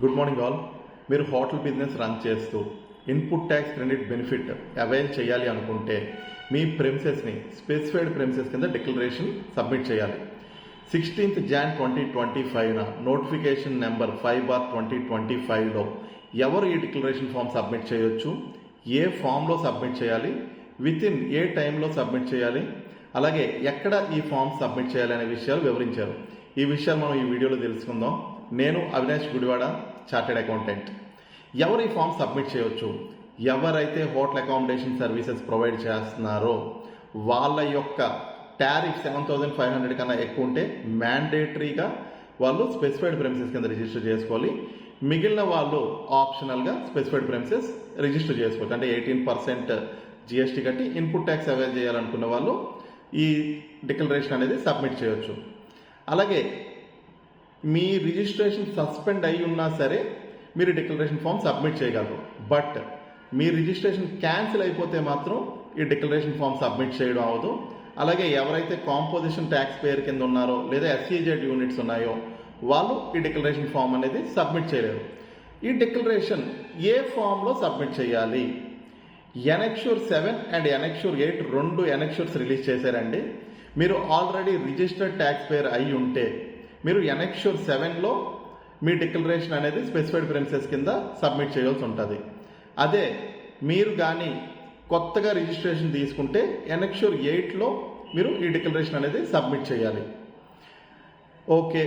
Good morning all. మీరు hotel business run చేస్తూ input tax credit benefit avail చేయాలి అనుకుంటే మీ ప్రెమిసెస్ని స్పెసిఫైడ్ ప్రెమిసెస్ కింద డిక్లరేషన్ సబ్మిట్ చేయాలి. 16th Jan 2025 నోటిఫికేషన్ నెంబర్ 5/2025లో ఎవరు ఈ డిక్లరేషన్ ఫామ్ సబ్మిట్ చేయొచ్చు, ఏ ఫామ్లో సబ్మిట్ చేయాలి, విత్ ఇన్ ఏ టైంలో సబ్మిట్ చేయాలి, అలాగే ఎక్కడ ఈ ఫామ్ సబ్మిట్ చేయాలి అనే విషయాలు వివరించారు. ఈ విషయాలు మనం ఈ వీడియోలో తెలుసుకుందాం. నేను అవినాష్ గుడివాడ, చార్టెడ్ అకౌంటెంట్. ఎవరు ఈ ఫామ్ సబ్మిట్ చేయవచ్చు? ఎవరైతే హోటల్ అకామిడేషన్ సర్వీసెస్ ప్రొవైడ్ చేస్తున్నారో వాళ్ళ యొక్క టారిఫ్ 7,500 కన్నా ఎక్కువ ఉంటే మ్యాండేటరీగా వాళ్ళు స్పెసిఫైడ్ ప్రెమిసెస్ కింద రిజిస్టర్ చేసుకోవాలి. మిగిలిన వాళ్ళు ఆప్షనల్గా స్పెసిఫైడ్ ప్రెమిసెస్ రిజిస్టర్ చేసుకోవచ్చు. అంటే 18% GST కట్టి ఇన్పుట్ ట్యాక్స్ అవైల్ చేయాలనుకున్న వాళ్ళు ఈ డిక్లరేషన్ అనేది సబ్మిట్ చేయొచ్చు. అలాగే మీ రిజిస్ట్రేషన్ సస్పెండ్ అయి ఉన్నా సరే మీరు డిక్లరేషన్ ఫామ్ సబ్మిట్ చేయగలరు. బట్ మీ రిజిస్ట్రేషన్ క్యాన్సిల్ అయిపోతే మాత్రం ఈ డిక్లరేషన్ ఫామ్ సబ్మిట్ చేయడం అవ్వదు. అలాగే ఎవరైతే కాంపోజిషన్ ట్యాక్స్ పేయర్ కింద ఉన్నారో లేదా SEZ యూనిట్స్ ఉన్నాయో వాళ్ళు ఈ డిక్లరేషన్ ఫామ్ అనేది సబ్మిట్ చేయలేరు. ఈ డిక్లరేషన్ ఏ ఫామ్లో సబ్మిట్ చేయాలి? ఎనెక్షూర్ 7 అండ్ ఎనెక్షూర్ 8 రెండు ఎనెక్షూర్స్ రిలీజ్ చేశారండి. మీరు ఆల్రెడీ రిజిస్టర్డ్ ట్యాక్స్ పేయర్ అయి ఉంటే మీరు ఎనెక్షూర్ 7లో మీ డిక్లరేషన్ అనేది స్పెసిఫైడ్ ప్రెమిసెస్ కింద సబ్మిట్ చేయాల్సి ఉంటుంది. అదే మీరు కానీ కొత్తగా రిజిస్ట్రేషన్ తీసుకుంటే ఎనెక్షూర్ 8లో మీరు ఈ డిక్లరేషన్ అనేది సబ్మిట్ చేయాలి. ఓకే,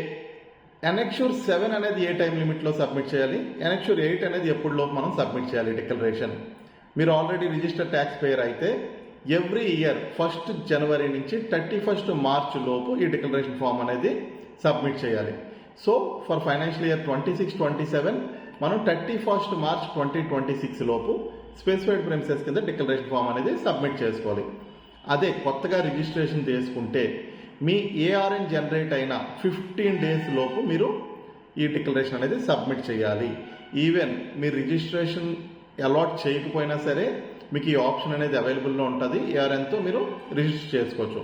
ఎనెక్షూర్ 7 అనేది ఏ టైం లిమిట్లో సబ్మిట్ చేయాలి, ఎనెక్షూర్ 8 అనేది ఎప్పుడులోపు మనం సబ్మిట్ చేయాలి డిక్లరేషన్? మీరు ఆల్రెడీ రిజిస్టర్డ్ ట్యాక్స్ పేయర్ అయితే ఎవ్రీ ఇయర్ 1st January నుంచి 31st March లోపు ఈ డిక్లరేషన్ ఫామ్ అనేది సబ్మిట్ చేయాలి. సో ఫర్ ఫైనాన్షియల్ ఇయర్ 26-27 మనం 31st March 2026 లోపు స్పెసిఫైడ్ ప్రెమిసెస్ కింద డిక్లరేషన్ ఫామ్ అనేది సబ్మిట్ చేసుకోవాలి. అదే కొత్తగా రిజిస్ట్రేషన్ చేసుకుంటే మీ ARN జనరేట్ అయిన 15 days లోపు మీరు ఈ డిక్లరేషన్ అనేది సబ్మిట్ చేయాలి. ఈవెన్ మీ రిజిస్ట్రేషన్ అలాట్ చేయకపోయినా సరే మీకు ఈ ఆప్షన్ అనేది అవైలబుల్లో ఉంటుంది. ARNతో మీరు రిజిస్టర్ చేసుకోవచ్చు.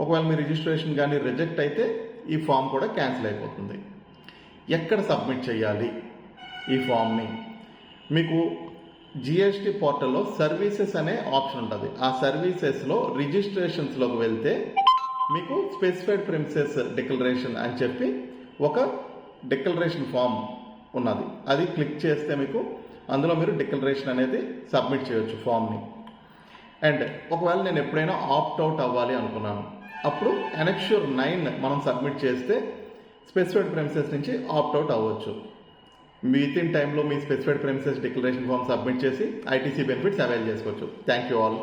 ఒకవేళ మీ రిజిస్ట్రేషన్ కానీ రిజెక్ట్ అయితే ఈ ఫామ్ కూడా క్యాన్సిల్ అయిపోతుంది. ఎక్కడ సబ్మిట్ చేయాలి ఈ ఫామ్ని? మీకు GST పోర్టల్లో సర్వీసెస్ అనే ఆప్షన్ ఉంటుంది. ఆ సర్వీసెస్లో రిజిస్ట్రేషన్స్లోకి వెళ్తే మీకు స్పెసిఫైడ్ ప్రెమిసెస్ డిక్లరేషన్ అని చెప్పి ఒక డిక్లరేషన్ ఫామ్ ఉన్నది. అది క్లిక్ చేస్తే మీకు అందులో మీరు డిక్లరేషన్ అనేది సబ్మిట్ చేయొచ్చు ఫామ్ని. అండ్ ఒకవేళ నేను ఎప్పుడైనా ఆప్ట్ అవుట్ అవ్వాలి అనుకున్నాను, అప్పుడు ఎనెక్షూర్ 9 మనం సబ్మిట్ చేస్తే స్పెసిఫైడ్ ప్రెమిసెస్ నుంచి ఆప్ట్ అవుట్ అవ్వచ్చు. విత్ ఇన్ టైంలో మీ specified premises declaration form submit చేసి ITC బెనిఫిట్స్ అవైల్ చేసుకోవచ్చు. Thank you all.